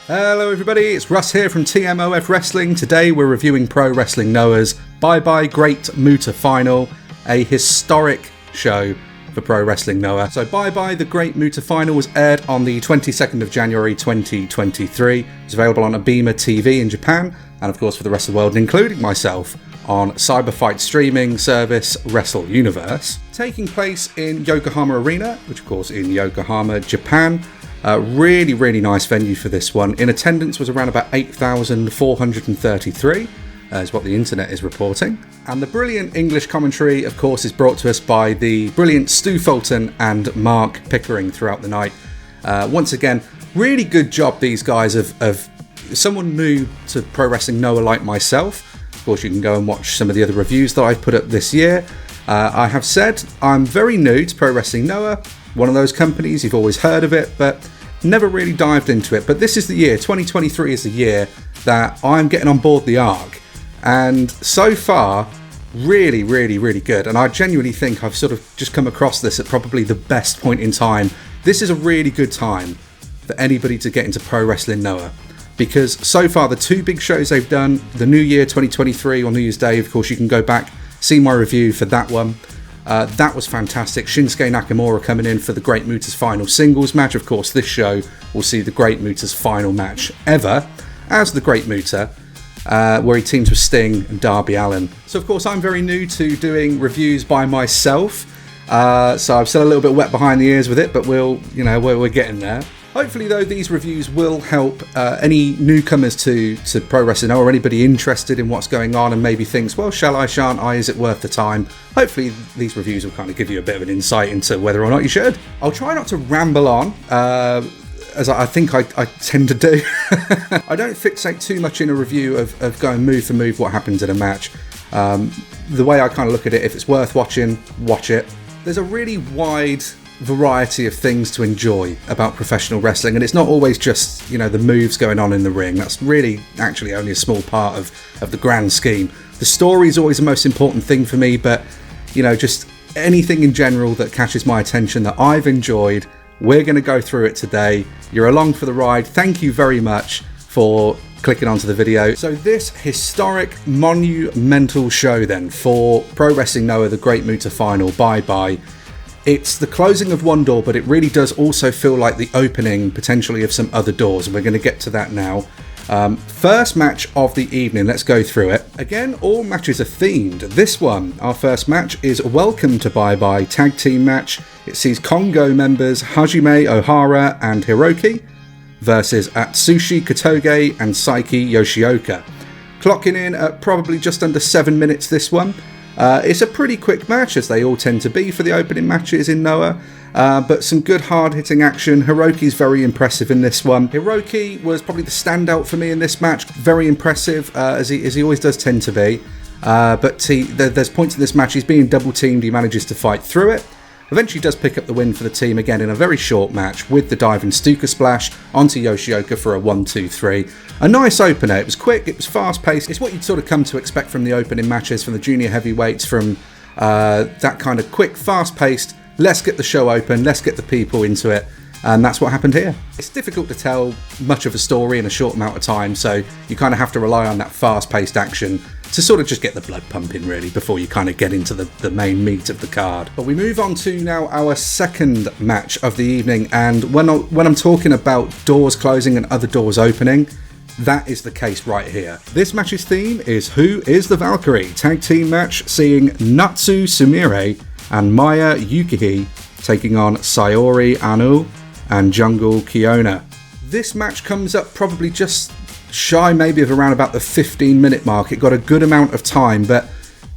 Hello everybody, it's Russ here from TMOF Wrestling. Today we're reviewing Pro Wrestling Noah's Bye Bye Great MUTA Final, a historic show for Pro Wrestling Noah. So Bye Bye the Great MUTA Final was aired on the 22nd of January 2023. It's available on Abema TV in Japan, and of course for the rest of the world, including myself, on Cyberfight streaming service Wrestle Universe. Taking place in Yokohama Arena, which of course in Yokohama, Japan. Really nice venue for this one. In attendance was around about 8,433, is what the internet is reporting. And the brilliant English commentary, of course, is brought to us by the brilliant Stu Fulton and Mark Pickering throughout the night. Once again, really good job, these guys, of someone new to Pro Wrestling Noah like myself. Of course, you can go and watch some of the other reviews that I've put up this year. I have said I'm very new to Pro Wrestling Noah. One of those companies, you've always heard of it, but never really dived into it. But this is the year, 2023 is the year that I'm getting on board the arc. And so far, really good. And I genuinely think I've sort of just come across this at probably the best point in time. This is a really good time for anybody to get into Pro Wrestling Noah. Because so far, the two big shows they've done, the New Year 2023 on New Year's Day, of course, you can go back, see my review for that one. That was fantastic. Shinsuke Nakamura coming in for the Great Muta's final singles match. Of course, this show will see the Great Muta's final match ever as the Great Muta, where he teams with Sting and Darby Allin. So, of course, I'm very new to doing reviews by myself. So I'm still a little bit wet behind the ears with it, but we're getting there. Hopefully, though, these reviews will help any newcomers to Pro Wrestling or anybody interested in what's going on and maybe thinks, well, shall I, shan't I, is it worth the time? Hopefully, these reviews will kind of give you a bit of an insight into whether or not you should. I'll try not to ramble on, as I think I tend to do. I don't fixate too much in a review of going move for move what happens in a match. The way I kind of look at it, if it's worth watching, watch it. There's a really wide variety of things to enjoy about professional wrestling, and it's not always just the moves going on in the ring. That's really actually only a small part of the grand scheme. The story is always the most important thing for me, but just anything in general that catches my attention that I've enjoyed, we're going to go through it today. You're along for the ride. Thank you very much for clicking onto the video. So this historic, monumental show then for Pro Wrestling Noah, the Great Muta Final, Bye Bye. It's the closing of one door, but it really does also feel like the opening, potentially, of some other doors, and we're going to get to that now. First match of the evening, let's go through it. Again, all matches are themed. This one, our first match, is Welcome to Bye Bye Tag Team match. It sees Kongo members Hajime Ohara and Hiroki versus Atsushi Kotoge and Saiki Yoshioka. Clocking in at probably just under 7 minutes this one. It's a pretty quick match, as they all tend to be for the opening matches in Noah, but some good hard-hitting action. Hiroki's very impressive in this one. Hiroki was probably the standout for me in this match. Very impressive, as he always does tend to be. But there's points in this match, he's being double-teamed, he manages to fight through it. Eventually does pick up the win for the team again in a very short match with the diving Stuka Splash onto Yoshioka for a 1-2-3. A nice opener. It was quick, it was fast-paced. It's what you'd sort of come to expect from the opening matches, from the junior heavyweights, from that kind of quick, fast-paced, let's get the show open, let's get the people into it. And that's what happened here. It's difficult to tell much of a story in a short amount of time, so you kind of have to rely on that fast-paced action to sort of just get the blood pumping, really, before you kind of get into the main meat of the card. But we move on to now our second match of the evening, and when I'm talking about doors closing and other doors opening, that is the case right here. This match's theme is Who is the Valkyrie? Tag team match seeing Natsu Sumire and Maya Yukihi taking on Sayori Anu and Jungle Kiona. This match comes up probably just shy maybe of around about the 15-minute mark. It got a good amount of time, but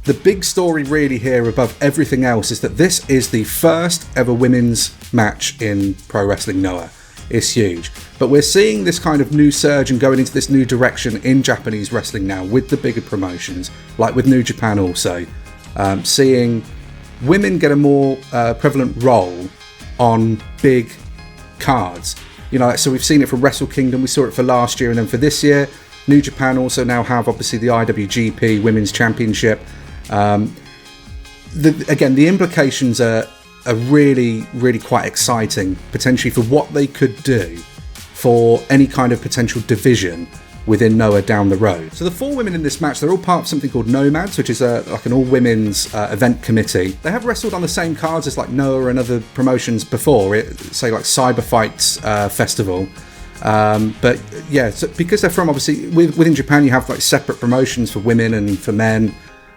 the big story really here above everything else is that this is the first ever women's match in Pro Wrestling Noah. It's huge. But we're seeing this kind of new surge and going into this new direction in Japanese wrestling now with the bigger promotions, like with New Japan also. Seeing women get a more prevalent role on big cards. So we've seen it for Wrestle Kingdom, we saw it for last year, and then for this year, New Japan also now have obviously the IWGP Women's Championship. Again, the implications are really quite exciting, potentially, for what they could do for any kind of potential division within Noah down the road. So the 4 women in this match, they're all part of something called Nomads, which is like an all-women's event committee. They have wrestled on the same cards as like Noah and other promotions before, say like Cyber Fights Festival. But yeah, so because they're from, obviously, within Japan, you have like separate promotions for women and for men.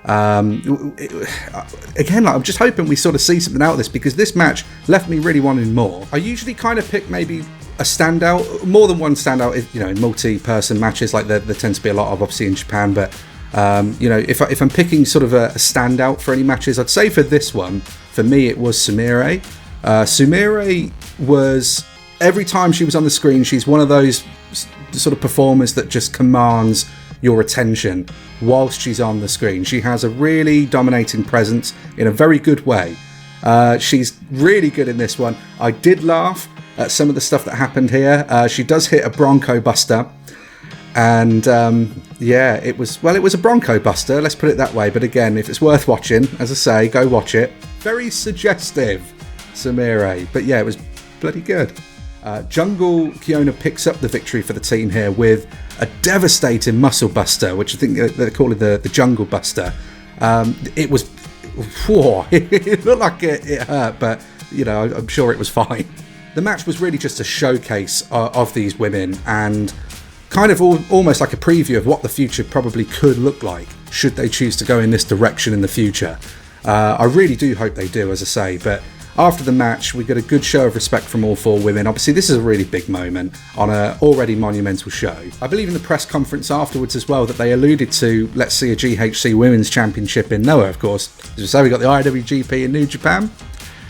Again, like, I'm just hoping we sort of see something out of this, because this match left me really wanting more. I usually kind of pick maybe a standout, more than one standout, in multi-person matches, like there tends to be a lot of, obviously, in Japan. But if I'm picking sort of a standout for any matches, I'd say for this one, for me, it was Sumire. Sumire was, every time she was on the screen, she's one of those sort of performers that just commands your attention whilst she's on the screen. She has a really dominating presence in a very good way. She's really good in this one. I did laugh at some of the stuff that happened here. She does hit a Bronco Buster, and it was a Bronco Buster, let's put it that way. But again, if it's worth watching, as I say, go watch it. Very suggestive, Sumire, but yeah, it was bloody good. Jungle Kiona picks up the victory for the team here with a devastating muscle buster, which I think they're calling the Jungle Buster. It was, it looked like it hurt, but I'm sure it was fine. The match was really just a showcase of these women, and kind of almost like a preview of what the future probably could look like should they choose to go in this direction in the future. I really do hope they do, as I say. But after the match, we got a good show of respect from all 4 women. Obviously, this is a really big moment on an already monumental show. I believe in the press conference afterwards as well that they alluded to, let's see a GHC Women's Championship in Noah, of course. So we got the IWGP in New Japan.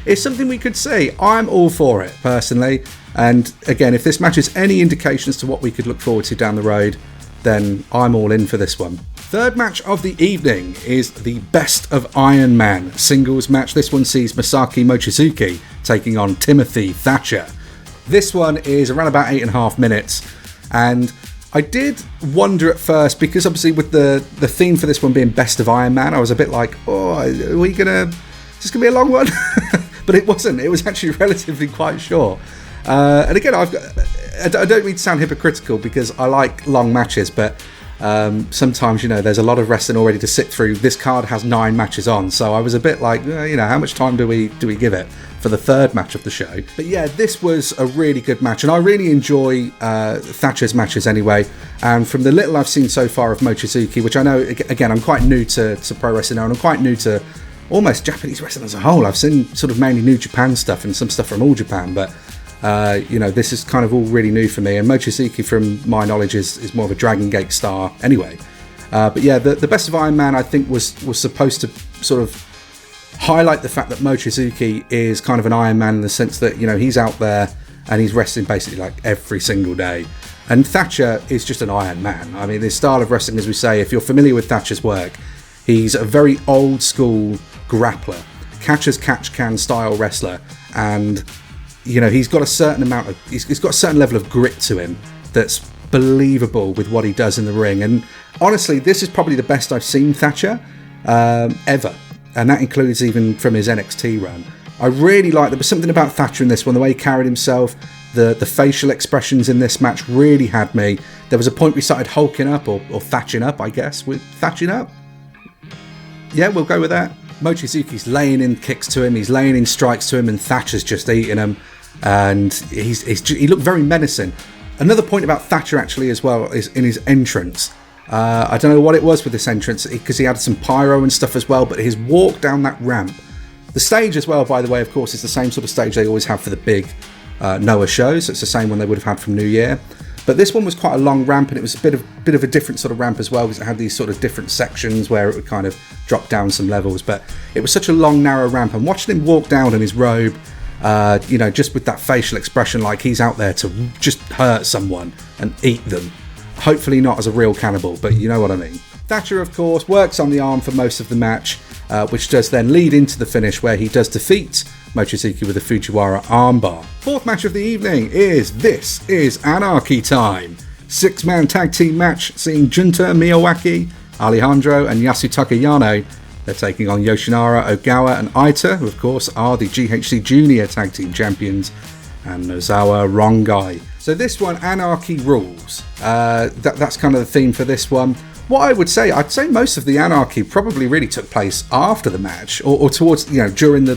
It's something we could see. I'm all for it, personally. And again, if this match is any indication as to what we could look forward to down the road, then I'm all in for this one. Third match of the evening is the Best of Iron Man singles match. This one sees Masaki Mochizuki taking on Timothy Thatcher. This one is around about 8.5 minutes. And I did wonder at first, because obviously with the theme for this one being Best of Iron Man, I was a bit like, is this going to be a long one? But it wasn't. It was actually relatively quite short. And again, I don't mean to sound hypocritical, because I like long matches, but sometimes, there's a lot of wrestling already to sit through. This card has 9 matches on, so I was a bit like, how much time do we give it for the third match of the show? But yeah, this was a really good match, and I really enjoy Thatcher's matches anyway. And from the little I've seen so far of Mochizuki, which I know, again, I'm quite new to pro wrestling now, and I'm quite new to almost Japanese wrestling as a whole. I've seen sort of mainly New Japan stuff and some stuff from All Japan, but this is kind of all really new for me. And Mochizuki, from my knowledge, is more of a Dragon Gate star anyway. But yeah, the Best of Iron Man, I think, was supposed to sort of highlight the fact that Mochizuki is kind of an Iron Man in the sense that, he's out there and he's wrestling basically like every single day. And Thatcher is just an Iron Man. I mean, his style of wrestling, as we say, if you're familiar with Thatcher's work, he's a very old school grappler, catch as catch can style wrestler, and he's got a certain amount of he's got a certain level of grit to him that's believable with what he does in the ring. And honestly, this is probably the best I've seen Thatcher ever, and that includes even from his NXT run. I really like, there was something about Thatcher in this one, the way he carried himself, the facial expressions in this match really had me. There was a point we started hulking up, or thatching up, I guess. With thatching up, yeah, we'll go with that. Mochizuki's laying in kicks to him, he's laying in strikes to him, and Thatcher's just eating him, and he looked very menacing. Another point about Thatcher actually as well is in his entrance. I don't know what it was with this entrance, because he had some pyro and stuff as well, but his walk down that ramp, the stage as well, by the way, of course, is the same sort of stage they always have for the big Noah shows. It's the same one they would have had from New Year. But this one was quite a long ramp, and it was a bit of a different sort of ramp as well, because it had these sort of different sections where it would kind of drop down some levels. But it was such a long, narrow ramp, and watching him walk down in his robe, just with that facial expression like he's out there to just hurt someone and eat them. Hopefully not as a real cannibal, but you know what I mean. Thatcher, of course, works on the arm for most of the match, which does then lead into the finish where he does defeat Mochizuki with a Fujiwara armbar. Fourth match of the evening is This Is Anarchy Time. 6-man tag team match seeing Junta Miyawaki, Alejandro and Yasutaka Yano. They're taking on Yoshinara Ogawa and Aita, who of course are the GHC Junior Tag Team Champions, and Nozawa Rongai. So this one, Anarchy rules. That's kind of the theme for this one. What I'd say most of the Anarchy probably really took place after the match, or towards, during the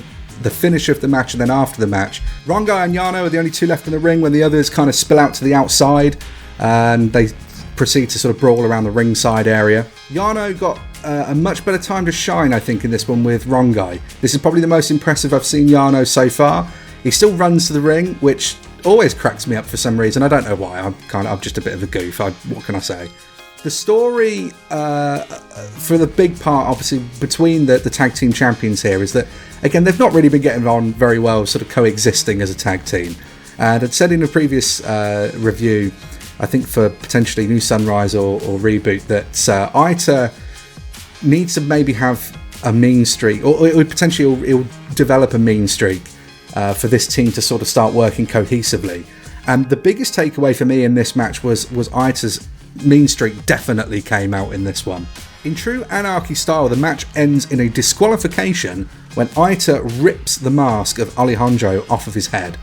finish of the match and then after the match. Rongai and Yano are the only two left in the ring when the others kind of spill out to the outside and they proceed to sort of brawl around the ringside area. Yano got a much better time to shine, I think, in this one with Rongai. This is probably the most impressive I've seen Yano so far. He still runs to the ring, which always cracks me up for some reason. I don't know why. I'm just a bit of a goof. What can I say? The story, for the big part, obviously, between the tag team champions here is that, again, they've not really been getting on very well, sort of coexisting as a tag team. And I'd said in a previous review, I think for potentially New Sunrise or Reboot, that Aita needs to maybe have a mean streak, or it would potentially it'll develop a mean streak for this team to sort of start working cohesively. And the biggest takeaway for me in this match was Aita's mean streak definitely came out in this one. In true Anarchy style, the match ends in a disqualification when Aita rips the mask of Alejandro off of his head.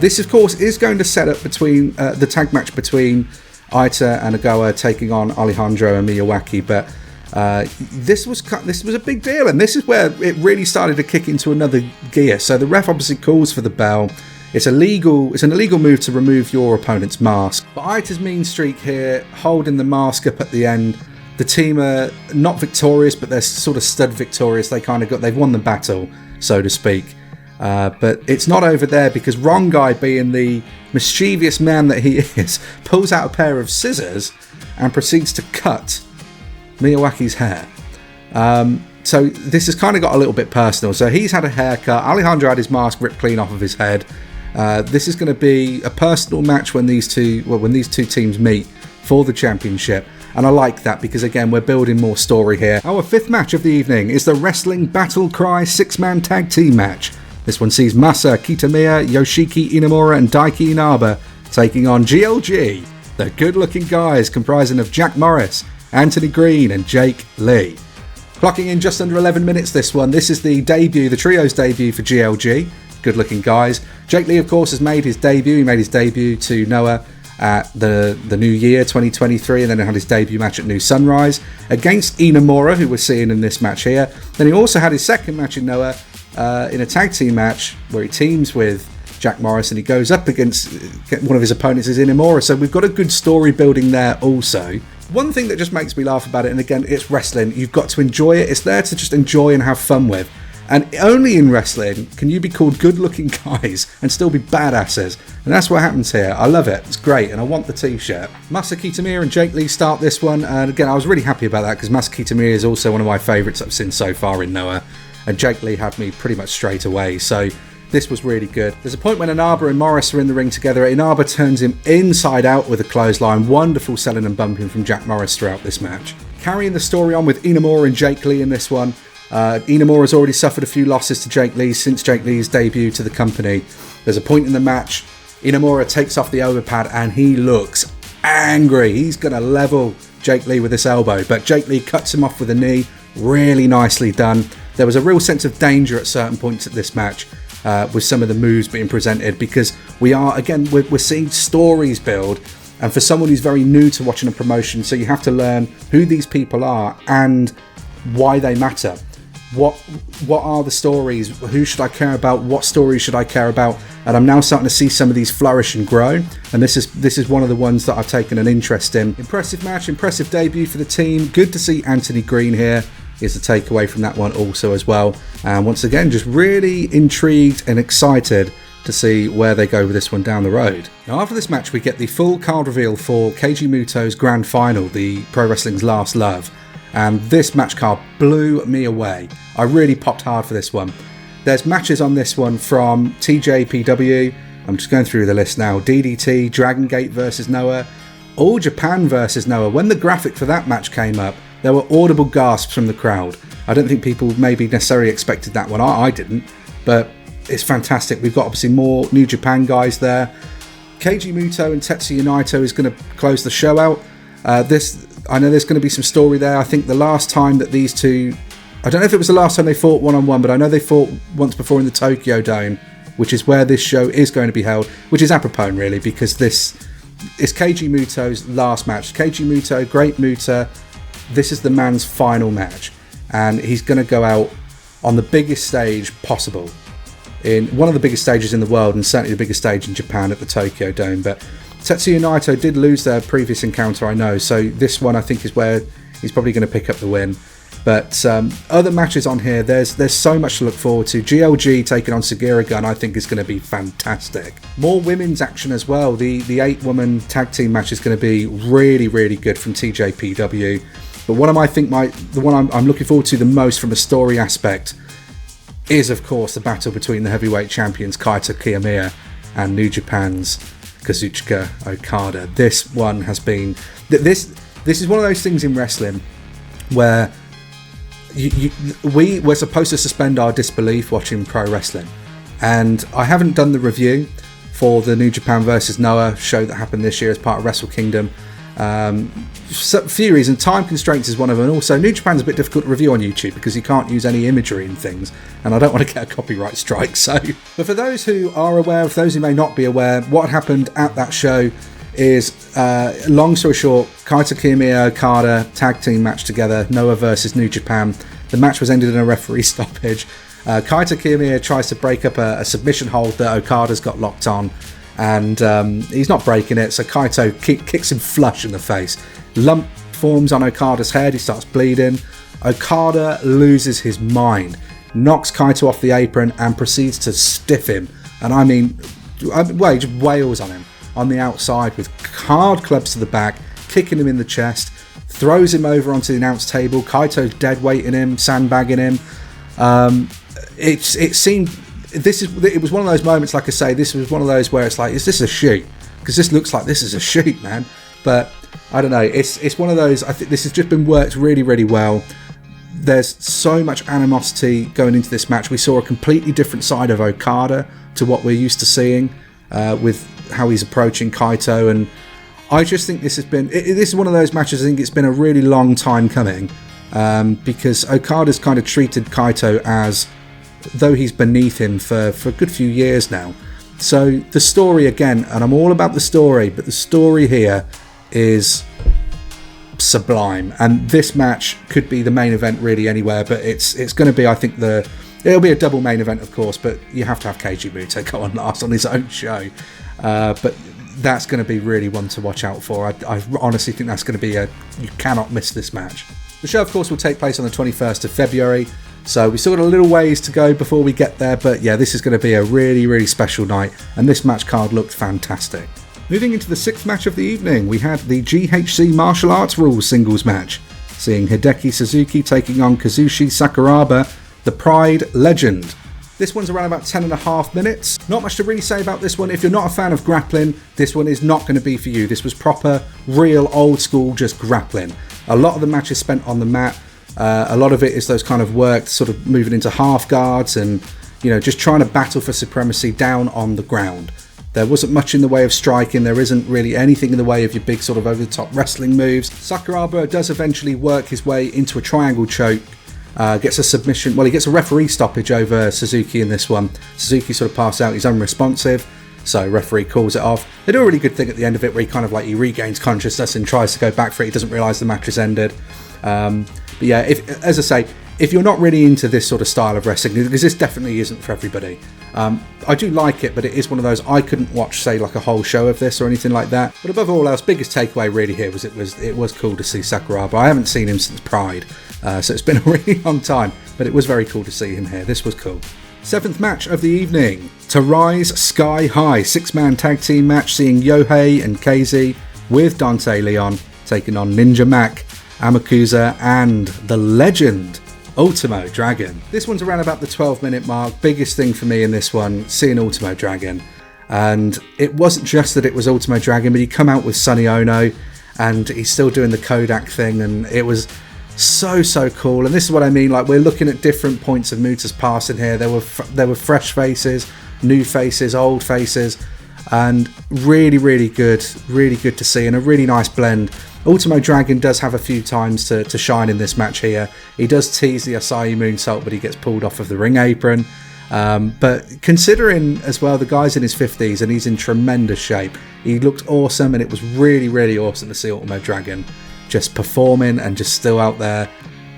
This, of course, is going to set up between the tag match between Aita and Ogawa taking on Alejandro and Miyawaki, but this was a big deal, and this is where it really started to kick into another gear. So the ref obviously calls for the bell. It's an illegal move to remove your opponent's mask. But Aita's mean streak here, holding the mask up at the end. The team are not victorious, but they're sort of stud victorious. They've won the battle, so to speak. But it's not over there, because Rongai, being the mischievous man that he is, pulls out a pair of scissors and proceeds to cut Miyawaki's hair. So this has kind of got a little bit personal. So he's had a haircut. Alejandro had his mask ripped clean off of his head. This is going to be a personal match when these two teams meet for the championship. And I like that, because again, we're building more story here. Our fifth match of the evening is the Wrestling Battle Cry 6-man tag team match. This one sees Masa Kitamiya, Yoshiki Inamura and Daiki Inaba taking on GLG, the good-looking guys comprising of Jack Morris, Anthony Green and Jake Lee. Clocking in just under 11 minutes this one. This is the trio's debut for GLG. Good-looking guys. Jake Lee, of course, has made his debut. He made his debut to Noah at the new year, 2023, and then had his debut match at New Sunrise against Inamura, who we're seeing in this match here. Then he also had his second match in Noah in a tag team match where he teams with Jack Morris and he goes up against one of his opponents is Inamura. So we've got a good story building there also. One thing that just makes me laugh about it, and again, it's wrestling, you've got to enjoy it. It's there to just enjoy and have fun with. And only in wrestling can you be called good-looking guys and still be badasses. And that's what happens here. I love it. It's great, and I want the t-shirt. Masa Kitamiya and Jake Lee start this one. And again, I was really happy about that, because Masa Kitamiya is also one of my favourites I've seen so far in Noah. And Jake Lee had me pretty much straight away. So this was really good. There's a point when Inaba and Morris are in the ring together. Inaba turns him inside out with a clothesline. Wonderful selling and bumping from Jack Morris throughout this match. Carrying the story on with Inamura and Jake Lee in this one. Inamura has already suffered a few losses to Jake Lee since Jake Lee's debut to the company. There's a point in the match, Inamura takes off the overpad and he looks angry. He's going to level Jake Lee with this elbow, but Jake Lee cuts him off with a knee. Really nicely done. There was a real sense of danger at certain points at this match with some of the moves being presented, because we're seeing stories build, and for someone who's very new to watching a promotion, so you have to learn who these people are and why they matter. What are the stories? Who should I care about? What stories should I care about? And I'm now starting to see some of these flourish and grow. And this is one of the ones that I've taken an interest in. Impressive match, impressive debut for the team. Good to see Anthony Green here. Is the takeaway from that one also as well. And once again, just really intrigued and excited to see where they go with this one down the road. Now, after this match, we get the full card reveal for Keiji Mutoh's Grand Final, the Pro Wrestling's Last Love. And this match card blew me away. I really popped hard for this one. There's matches on this one from TJPW. I'm just going through the list now. DDT, Dragon Gate versus Noah, All Japan versus Noah. When the graphic for that match came up, there were audible gasps from the crowd. I don't think people maybe necessarily expected that one. I didn't, but it's fantastic. We've got obviously more New Japan guys there. Keiji Mutoh and Tetsuya Naito is going to close the show out. I know there's going to be some story there. I think the last time that these two, I don't know if it was the last time they fought one-on-one, but I know they fought once before in the Tokyo Dome which is where this show is going to be held, which is apropos really, because this is Keiji Mutoh's last match. Keiji Mutoh, great Muta, this is the man's final match, and he's going to go out on the biggest stage possible, in one of the biggest stages in the world, and certainly the biggest stage in Japan at the Tokyo Dome. But Tetsuya Naito did lose their previous encounter, I know, so this one I think is where he's probably going to pick up the win. But other matches on here, there's so much to look forward to. GLG taking on Sugiura Gun, I think is going to be fantastic. More women's action as well. The 8-woman tag team match is going to be really, really good from TJPW. But one of the one I'm looking forward to the most from a story aspect is, of course, the battle between the heavyweight champions Kaito Kiyomiya and New Japan's Kazuchika Okada. This one has been... This is one of those things in wrestling where we're supposed to suspend our disbelief watching pro wrestling, and I haven't done the review for the New Japan versus Noah show that happened this year as part of Wrestle Kingdom. For a few reasons, time constraints is one of them, and also New Japan's a bit difficult to review on YouTube because you can't use any imagery and things, and I don't want to get a copyright strike. But for those who are aware, for those who may not be aware, what happened at that show is, long story short, Kaito Kiyomiya Okada tag team match together, Noah versus New Japan. The match was ended in a referee stoppage. Kaito Kiyomiya tries to break up a submission hold that Okada's got locked on, and he's not breaking it, so Kaito kicks him flush in the face. Lump forms on Okada's head, he starts bleeding. Okada loses his mind, knocks Kaito off the apron and proceeds to stiff him, and he just wails on him on the outside with hard clubs to the back, kicking him in the chest, throws him over onto the announce table. Kaito's dead weighting him, sandbagging him. It was one of those moments, like I say, this was one of those where it's like, is this a shoot? Because this looks like this is a shoot, man. But I don't know, it's one of those, I think this has just been worked really, really well. There's so much animosity going into this match. We saw a completely different side of Okada to what we're used to seeing with how he's approaching Kaito, and I just think this is one of those matches. I think it's been a really long time coming, because Okada's kind of treated Kaito as though he's beneath him for a good few years now. So the story again, and I'm all about the story, but the story here is sublime, and this match could be the main event really anywhere, but it's going to be, I think, it'll be a double main event, of course, but you have to have Keiji Mutoh go on last on his own show. But that's going to be really one to watch out for. I honestly think that's going to be you cannot miss this match. The show, of course, will take place on the 21st of February, so we still got a little ways to go before we get there, but yeah, this is going to be a really, really special night, and this match card looked fantastic. Moving into the 6th match of the evening, we had the GHC Martial Arts Rules singles match, seeing Hideki Suzuki taking on Kazushi Sakuraba, the Pride Legend. This one's around about 10.5 minutes. Not much to really say about this one. If you're not a fan of grappling, this one is not going to be for you. This was proper, real, old school, just grappling. A lot of the match is spent on the mat. A lot of it is those kind of worked, sort of moving into half guards and, just trying to battle for supremacy down on the ground. There wasn't much in the way of striking. There isn't really anything in the way of your big sort of over-the-top wrestling moves. Sakuraba does eventually work his way into a triangle choke. Gets a submission. Well, he gets a referee stoppage over Suzuki in this one. Suzuki sort of passes out. He's unresponsive, so referee calls it off. They do a really good thing at the end of it, where he kind of he regains consciousness and tries to go back for it. He doesn't realise the match has ended. But yeah, as I say, if you're not really into this sort of style of wrestling, because this definitely isn't for everybody. I do like it, but it is one of those I couldn't watch, say, like a whole show of this or anything like that. But above all else, biggest takeaway really here was it was cool to see Sakuraba. I haven't seen him since Pride, so it's been a really long time, but it was very cool to see him here. This was cool. 7th match of the evening, To Rise Sky High 6-man tag team match, seeing Yohei and Keiji with Dante Leon taking on Ninja Mac, Amakusa and the legend Ultimo Dragon. This one's around about the 12-minute mark. Biggest thing for me in this one, seeing Ultimo Dragon. And it wasn't just that it was Ultimo Dragon, but he come out with Sonny Ono, and he's still doing the Kodak thing, and it was so cool. And this is what I mean, we're looking at different points of Muta's past in here. There were fresh faces, new faces, old faces, and really good to see, and a really nice blend. Ultimo Dragon does have a few times to shine in this match here. He does tease the Asai moonsault, but he gets pulled off of the ring apron. But considering as well, the guy's in his 50s and he's in tremendous shape. He looked awesome, and it was really, really awesome to see Ultimo Dragon just performing and just still out there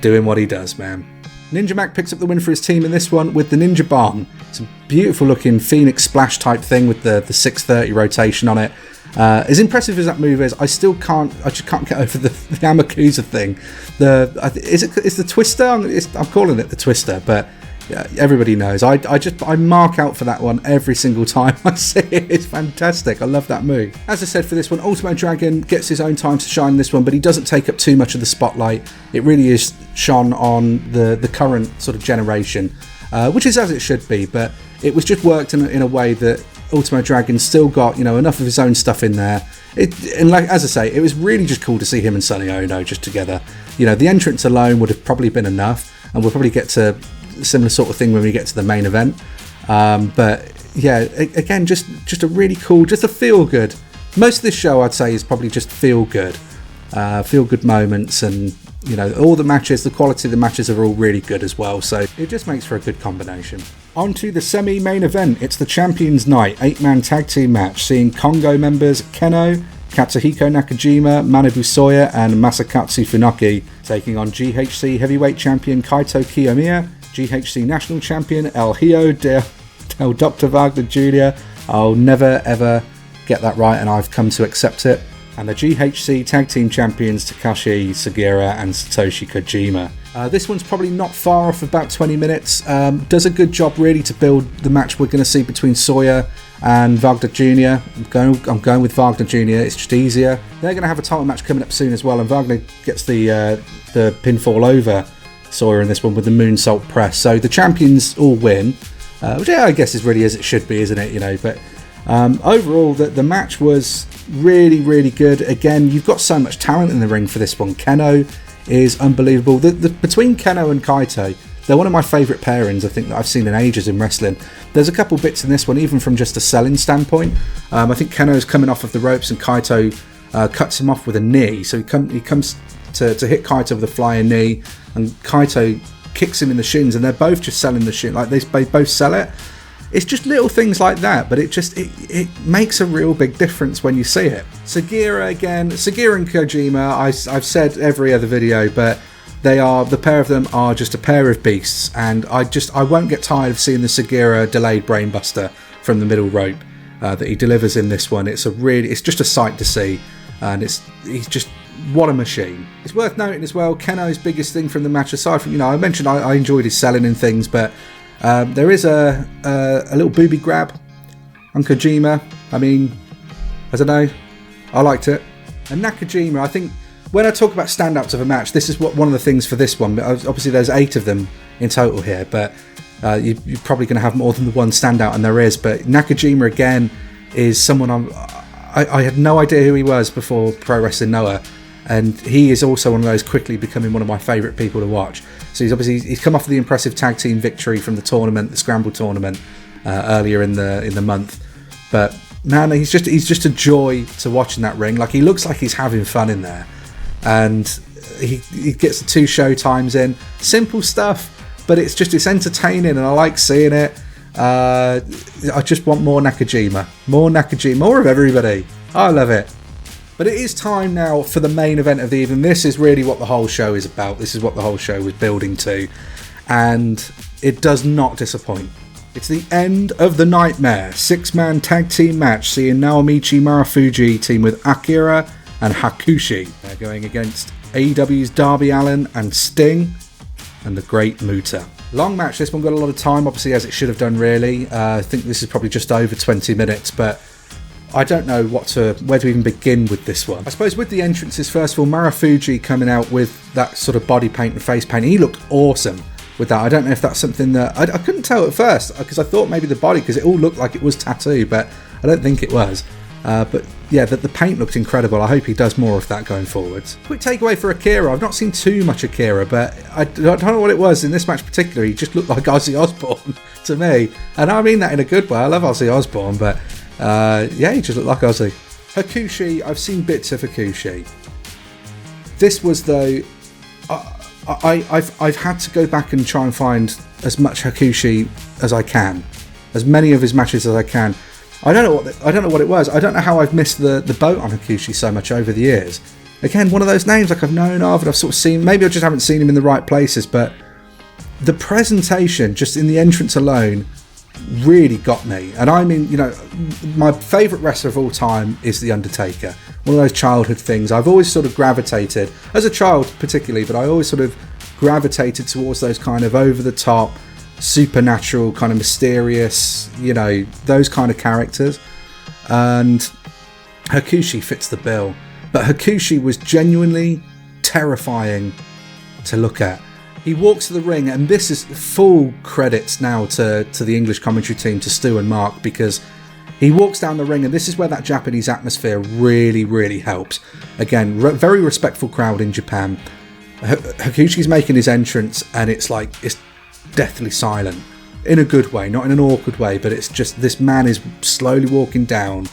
doing what he does, man. Ninja Mac picks up the win for his team in this one with the Ninja Bomb. It's a beautiful looking Phoenix splash type thing with the 630 rotation on it. As impressive as that move is, I just can't get over the Amakusa thing. It's the Twister? I'm calling it the Twister, but yeah, everybody knows. I mark out for that one every single time I see it. It's fantastic. I love that move. As I said for this one, Ultimo Dragon gets his own time to shine in this one, but he doesn't take up too much of the spotlight. It really is shone on the current sort of generation, which is as it should be, but it was just worked in a way that Ultimo Dragon still got, enough of his own stuff in there. And like as I say, it was really just cool to see him and Sonny Ono just together. The entrance alone would have probably been enough, and we'll probably get to a similar sort of thing when we get to the main event. But yeah, again, just a really cool, just a feel good. Most of this show, I'd say, is probably just feel good moments, and all the matches, the quality of the matches are all really good as well. So it just makes for a good combination. On to the semi-main event. It's the Champions Night 8-man tag team match, seeing Kongo members Keno, Katsuhiko Nakajima, Manabu Soya and Masakatsu Funaki taking on GHC Heavyweight Champion Kaito Kiyomiya, GHC National Champion El Hijo del Dr. Wagner Jr. I'll never ever get that right, and I've come to accept it. And the GHC Tag Team Champions Takashi Sugiura and Satoshi Kojima. This one's probably not far off, about 20 minutes. Does a good job really to build the match we're going to see between Sawyer and Wagner Jr. I'm going with Wagner Jr. It's just easier. They're going to have a title match coming up soon as well, and Wagner gets the pinfall over Sawyer in this one with the moonsault press. So the champions all win, which I guess is really as it should be, isn't it? But overall, the match was really, really good. Again, you've got so much talent in the ring for this one. Keno is unbelievable. Between Keno and Kaito, they're one of my favourite pairings I think that I've seen in ages in wrestling. There's a couple bits in this one, even from just a selling standpoint. I think Keno's coming off of the ropes and Kaito cuts him off with a knee. So he comes to hit Kaito with a flying knee, and Kaito kicks him in the shins, and they're both just selling the shin. Like they both sell it. It's just little things like that, but it makes a real big difference when you see it. Sugiura and Kojima, I've said every other video, but the pair of them are just a pair of beasts, and I won't get tired of seeing the Sugiura delayed brainbuster from the middle rope that he delivers in this one. It's just a sight to see, and he's just, what a machine. It's worth noting as well, Keno's biggest thing from the match, aside from, I mentioned I enjoyed his selling and things, but there is a little booby grab on Kojima. I mean, I don't know, I liked it. And Nakajima, I think when I talk about standouts of a match, this is one of the things for this one. Obviously there's 8 of them in total here, but you're probably going to have more than the one standout, and there is. But Nakajima again is someone I had no idea who he was before Pro Wrestling Noah, and he is also one of those quickly becoming one of my favourite people to watch. So he's come off the impressive tag team victory from the tournament, the Scramble tournament, earlier in the month. But man, he's just a joy to watch in that ring. Like, he looks like he's having fun in there, and he gets the 2 show times in. Simple stuff, but it's entertaining, and I like seeing it. I just want more Nakajima, more of everybody. I love it. But it is time now for the main event of the evening. This is really what the whole show is about. This is what the whole show was building to. And it does not disappoint. It's the end of the nightmare 6-man tag team match, seeing Naomichi Marufuji team with Akira and Hakushi. They're going against AEW's Darby Allin and Sting and the Great Muta. Long match. This one got a lot of time, obviously, as it should have done, really. I think this is probably just over 20 minutes, but I don't know where to even begin with this one. I suppose with the entrances, first of all, Marufuji coming out with that sort of body paint and face paint, he looked awesome with that. I don't know if that's something that I couldn't tell at first, because I thought maybe the body, because it all looked like it was tattoo, but I don't think it was. But yeah, the paint looked incredible. I hope he does more of that going forwards. Quick takeaway for Akira. I've not seen too much Akira, but I don't know what it was in this match particularly. He just looked like Ozzy Osbourne to me, and I mean that in a good way. I love Ozzy Osbourne, but yeah, he just looked like Ozzy. Hakushi, I've seen bits of Hakushi. This was, though, I've had to go back and try and find as much Hakushi as I can, as many of his matches as I can. I don't know what it was. I don't know how I've missed the boat on Hakushi so much over the years. Again, one of those names like I've known of and I've sort of seen. Maybe I just haven't seen him in the right places, but the presentation just in the entrance alone really got me. And I mean, my favourite wrestler of all time is The Undertaker. One of those childhood things. I've always sort of gravitated, as a child particularly, but I always sort of gravitated towards those kind of over-the-top, supernatural, kind of mysterious, those kind of characters. And Hakushi fits the bill. But Hakushi was genuinely terrifying to look at. He walks to the ring, and this is full credits now to the English commentary team, to Stu and Mark, because he walks down the ring, and this is where that Japanese atmosphere really, really helps. Again, very respectful crowd in Japan. Hakushi's making his entrance, and it's deathly silent. In a good way, not in an awkward way, but it's just this man is slowly walking down.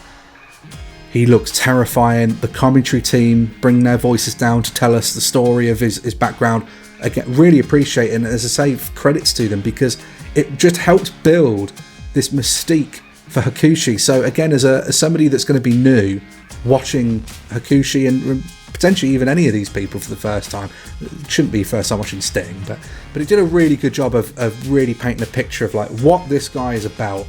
He looks terrifying. The commentary team bring their voices down to tell us the story of his background. Again, really appreciate it, and as I say, credits to them, because it just helps build this mystique for Hakushi. So again, as somebody that's going to be new, watching Hakushi and potentially even any of these people for the first time, it shouldn't be first time watching Sting, but it did a really good job of really painting a picture of like what this guy is about,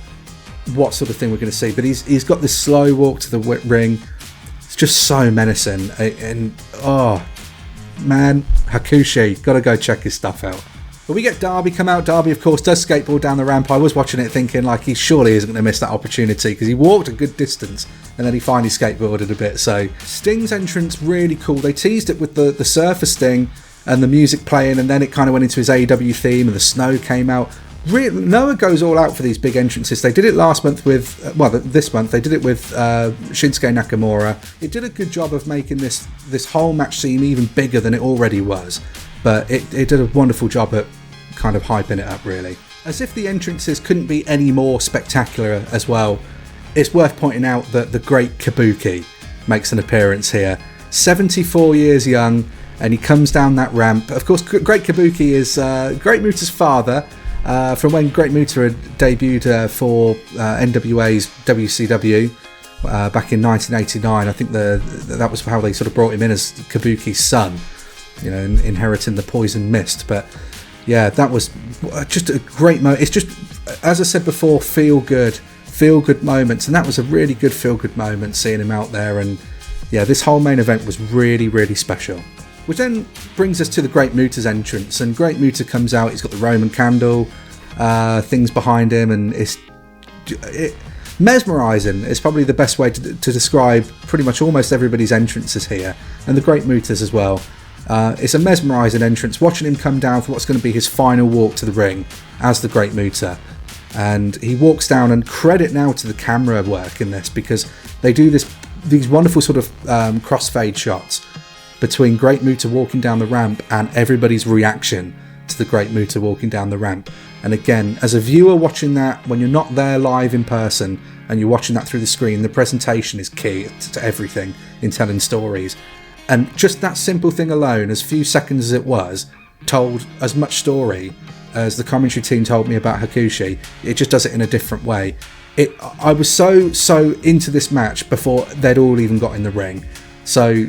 what sort of thing we're going to see. But he's got this slow walk to the ring. It's just so menacing, and oh man, Hakushi, gotta go check his stuff out. But we get Darby come out. Darby, of course, does skateboard down the ramp. I was watching it thinking like he surely isn't going to miss that opportunity, because he walked a good distance and then he finally skateboarded a bit. So Sting's entrance, really cool. They teased it with the Surfer Sting and the music playing, and then it kind of went into his AEW theme and the snow came out. Noah goes all out for these big entrances. They did it last month with, this month they did it with Shinsuke Nakamura. It did a good job of making this whole match seem even bigger than it already was, but it did a wonderful job at kind of hyping it up, really. As if the entrances couldn't be any more spectacular as well, it's worth pointing out that the great Kabuki makes an appearance here. 74 years young, and he comes down that ramp. Of course, Great Kabuki is Great Muta's father, from when Great Muta had debuted for NWA's WCW back in 1989. I think that was how they sort of brought him in, as Kabuki's son, inheriting the poison mist. But yeah, that was just a great moment. It's just, as I said before, feel good moments, and that was a really good feel good moment, seeing him out there. And yeah, this whole main event was really, really special. Which then brings us to the Great Muta's entrance, and Great Muta comes out. He's got the Roman candle things behind him, and it's mesmerising. It's probably the best way to describe pretty much almost everybody's entrances here, and the Great Muta's as well. It's a mesmerising entrance, watching him come down for what's going to be his final walk to the ring as the Great Muta. And he walks down, and credit now to the camera work in this, because they do these wonderful sort of crossfade shots between Great Muta walking down the ramp and everybody's reaction to the Great Muta walking down the ramp. And again, as a viewer watching that, when you're not there live in person and you're watching that through the screen, the presentation is key to everything in telling stories. And just that simple thing alone, as few seconds as it was, told as much story as the commentary team told me about Hakushi. It just does it in a different way. I was so into this match before they'd all even got in the ring. So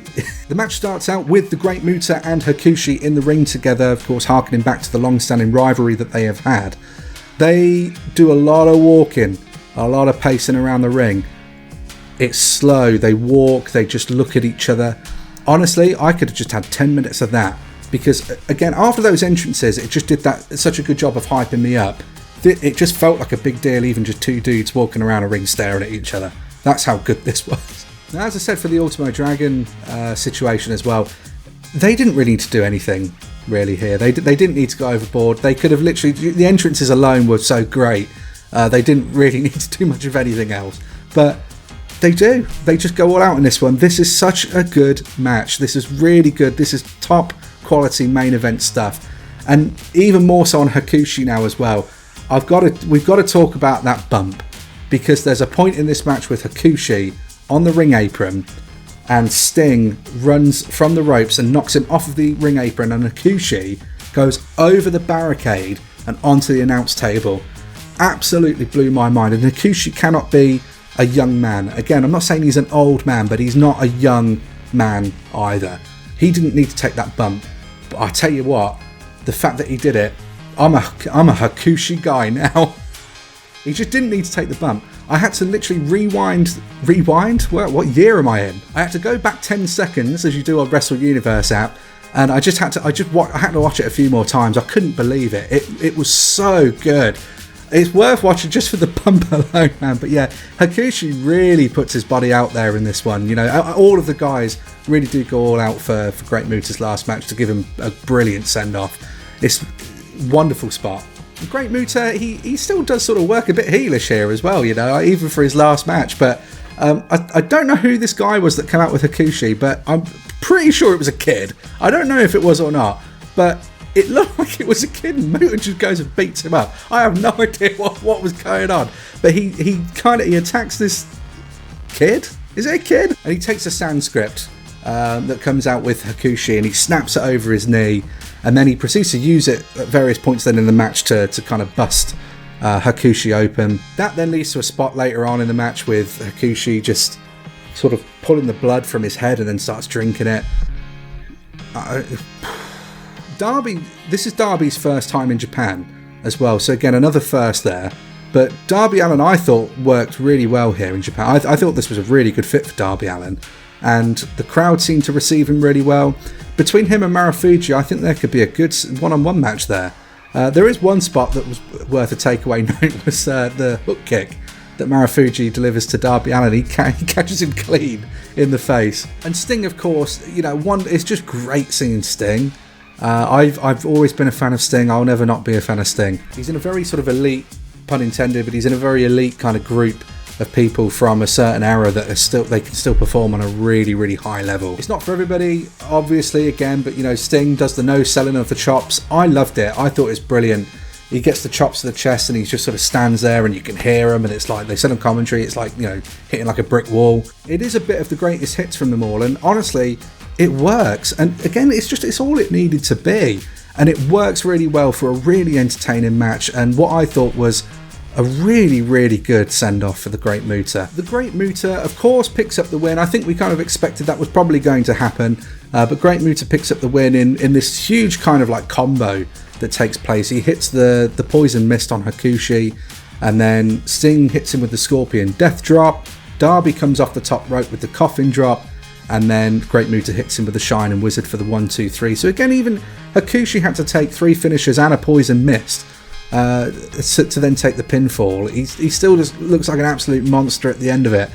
the match starts out with the Great Muta and Hakushi in the ring together, of course harkening back to the long-standing rivalry that they have had. They do a lot of walking, a lot of pacing around the ring. It's slow, they walk, they just look at each other. Honestly, I could have just had 10 minutes of that, because again, after those entrances, it just did such a good job of hyping me up. It just felt like a big deal, even just two dudes walking around a ring staring at each other. That's how good this was. Now, as I said, for the Ultimo Dragon situation as well, they didn't really need to do anything really here. They didn't need to go overboard. They could have literally, the entrances alone were so great, they didn't really need to do much of anything else. But they do. They just go all out in this one. This is such a good match. This is really good. This is top quality main event stuff. And even more so on Hakushi now as well. We've got to talk about that bump, because there's a point in this match with Hakushi on the ring apron and Sting runs from the ropes and knocks him off of the ring apron, and Hakushi goes over the barricade and onto the announce table. Absolutely blew my mind. And Hakushi cannot be a young man. Again, I'm not saying he's an old man, but he's not a young man either. He didn't need to take that bump. But I tell you what, the fact that he did it, I'm a Hakushi guy now. He just didn't need to take the bump. I had to literally rewind? What year am I in? I had to go back 10 seconds, as you do on Wrestle Universe app, and I had to watch it a few more times. I couldn't believe it. It was so good. It's worth watching just for the bump alone, man. But yeah, Hakushi really puts his body out there in this one. You know, all of the guys really do go all out for Great Muta's last match to give him a brilliant send-off. It's a wonderful spot. Great Muta, he still does sort of work a bit heelish here as well, you know, even for his last match. But I don't know who this guy was that came out with Hakushi, but I'm pretty sure it was a kid. I don't know if it was or not, but it looked like it was a kid, and Muta just goes and beats him up. I have no idea what was going on, but he attacks this kid. Is it a kid? And he takes a Sanskrit that comes out with Hakushi, and he snaps it over his knee, and then he proceeds to use it at various points then in the match to kind of bust Hakushi open. That then leads to a spot later on in the match with Hakushi just sort of pulling the blood from his head and then starts drinking it. This is Darby's first time in Japan as well, so again, another first there. But Darby Allin, I thought, worked really well here in Japan. I thought this was a really good fit for Darby Allin, and the crowd seemed to receive him really well. Between him and Marufuji, I think there could be a good one-on-one match there. There is one spot that was worth a takeaway note, was the hook kick that Marufuji delivers to Darby Allin. He catches him clean in the face. And Sting, of course, you know, it's just great seeing Sting. I've always been a fan of Sting. I'll never not be a fan of Sting. He's in a very sort of elite, pun intended, but he's in a very elite kind of group of people from a certain era that they can still perform on a really, really high level. It's not for everybody, obviously, again, but you know, Sting does the no selling of the chops. I loved it. I thought it was brilliant. He gets the chops to the chest and he just sort of stands there and you can hear him, and it's like, they said on commentary, it's like, you know, hitting like a brick wall. It is a bit of the greatest hits from them all, and honestly, it works. And again, it's all it needed to be, and it works really well for a really entertaining match, and what I thought was a really, really good send-off for the Great Muta. The Great Muta, of course, picks up the win. I think we kind of expected that was probably going to happen, but Great Muta picks up the win in this huge kind of like combo that takes place. He hits the poison mist on Hakushi, and then Sting hits him with the Scorpion Death Drop. Darby comes off the top rope with the Coffin Drop, and then Great Muta hits him with the Shining Wizard for the 1-2-3. So again, even Hakushi had to take 3 finishers and a poison mist to then take the pinfall. He still just looks like an absolute monster at the end of it.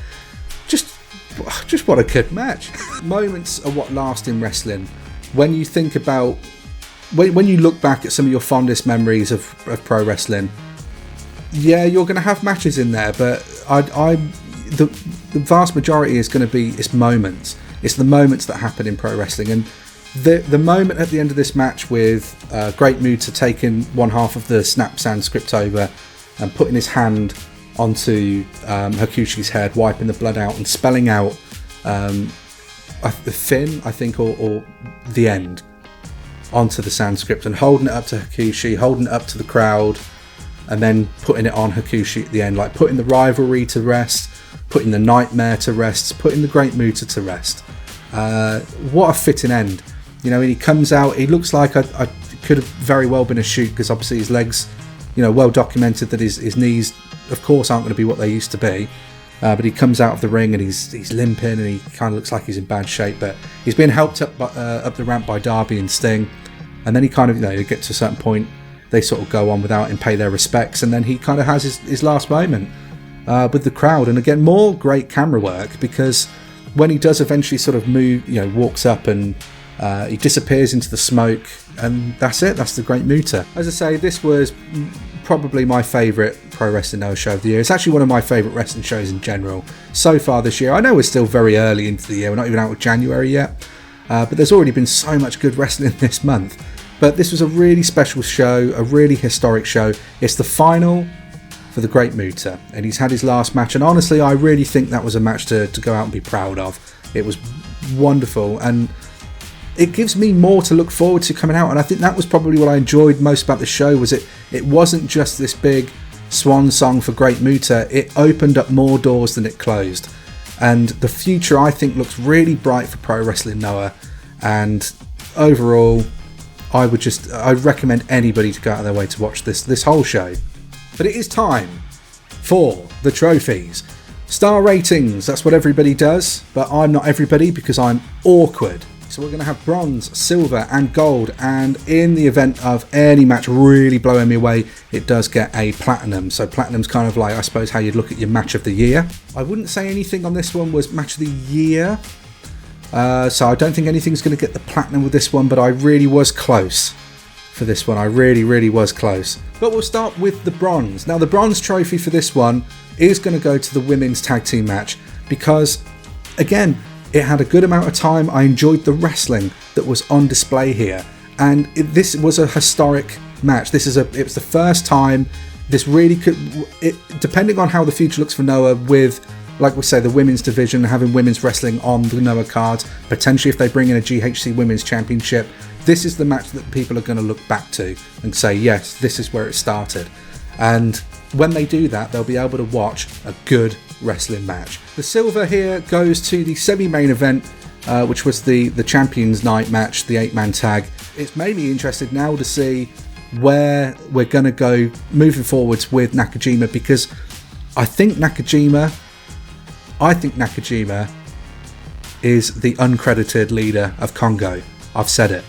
Just what a good match. Moments are what last in wrestling. When you think about, when you look back at some of your fondest memories of pro wrestling, yeah, you're going to have matches in there, but the vast majority is going to be its moments. It's the moments that happen in pro wrestling, and the moment at the end of this match with Great Muta taking one half of the snap Sanskrit over and putting his hand onto Hakushi's head, wiping the blood out and spelling out the fin, I think, or the end onto the Sanskrit, and holding it up to Hakushi, holding it up to the crowd, and then putting it on Hakushi at the end, like putting the rivalry to rest, putting the nightmare to rest, putting the Great Muta to rest. What a fitting end. You know, and he comes out, he looks like I could have very well been a shoot, because obviously his legs, you know, well documented that his knees, of course, aren't going to be what they used to be. But he comes out of the ring and he's limping, and he kind of looks like he's in bad shape, but he's being helped up the ramp by Darby and Sting. And then he kind of, you know, get to a certain point, they sort of go on without him, pay their respects, and then he kind of has his last moment with the crowd. And again, more great camera work, because when he does eventually sort of move, you know, walks up and he disappears into the smoke, and that's it. That's the Great Muta. As I say, this was probably my favourite Pro Wrestling Noah show of the year. It's actually one of my favourite wrestling shows in general so far this year. I know we're still very early into the year. We're not even out of January yet. But there's already been so much good wrestling this month. But this was a really special show, a really historic show. It's the final for the Great Muta, and he's had his last match, and honestly, I really think that was a match to go out and be proud of. It was wonderful, and it gives me more to look forward to coming out. And I think that was probably what I enjoyed most about the show, was it wasn't just this big swan song for Great Muta. It opened up more doors than it closed, and the future, I think, looks really bright for Pro Wrestling Noah. And overall, I'd recommend anybody to go out of their way to watch this whole show. But it is time for the trophies. Star ratings, that's what everybody does, but I'm not everybody because I'm awkward. So we're going to have bronze, silver and gold, and in the event of any match really blowing me away, it does get a platinum. So platinum's kind of like, I suppose, how you'd look at your match of the year. I wouldn't say anything on this one was match of the year, so I don't think anything's going to get the platinum with this one, but I really was close for this one. I really was close. But we'll start with the bronze. Now the bronze trophy for this one is going to go to the women's tag team match, because again, it had a good amount of time. I enjoyed the wrestling that was on display here, and this was a historic match. It was the first time this really could, depending on how the future looks for Noah, with, like we say, the women's division, having women's wrestling on the Noah cards, potentially if they bring in a GHC Women's Championship, this is the match that people are going to look back to and say, yes, this is where it started. And when they do that, they'll be able to watch a good wrestling match. The silver here goes to the semi-main event, which was the Champions Night match, the 8-man tag. It's made me interested now to see where we're going to go moving forwards with Nakajima, because I think Nakajima is the uncredited leader of Congo. I've said it.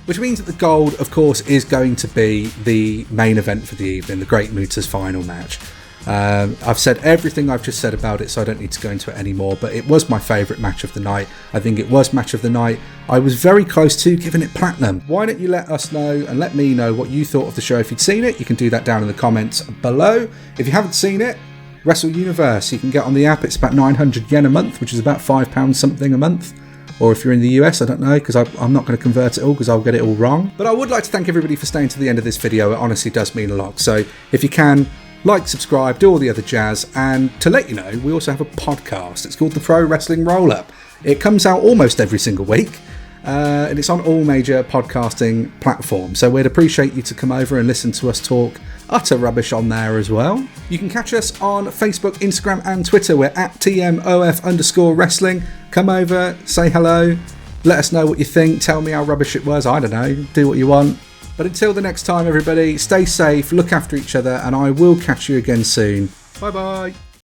Which means that the gold, of course, is going to be the main event for the evening, the Great Muta's final match. I've said everything I've just said about it, so I don't need to go into it anymore, but it was my favourite match of the night. I think it was match of the night. I was very close to giving it platinum. Why don't you let us know and let me know what you thought of the show? If you'd seen it, you can do that down in the comments below. If you haven't seen it, Wrestle Universe, you can get on the app. It's about 900 yen a month, which is about £5 something a month. Or if you're in the US, I don't know, because I'm not going to convert it all because I'll get it all wrong. But I would like to thank everybody for staying to the end of this video. It honestly does mean a lot. So if you can, like, subscribe, do all the other jazz. And to let you know, we also have a podcast. It's called the Pro Wrestling Roll-Up. It comes out almost every single week. And it's on all major podcasting platforms. So we'd appreciate you to come over and listen to us talk utter rubbish on there as well. You can catch us on Facebook, Instagram and Twitter. We're at TMOF_wrestling. Come over, say hello, let us know what you think, tell me how rubbish it was, I don't know, do what you want. But until the next time, everybody, stay safe, look after each other, and I will catch you again soon. Bye bye.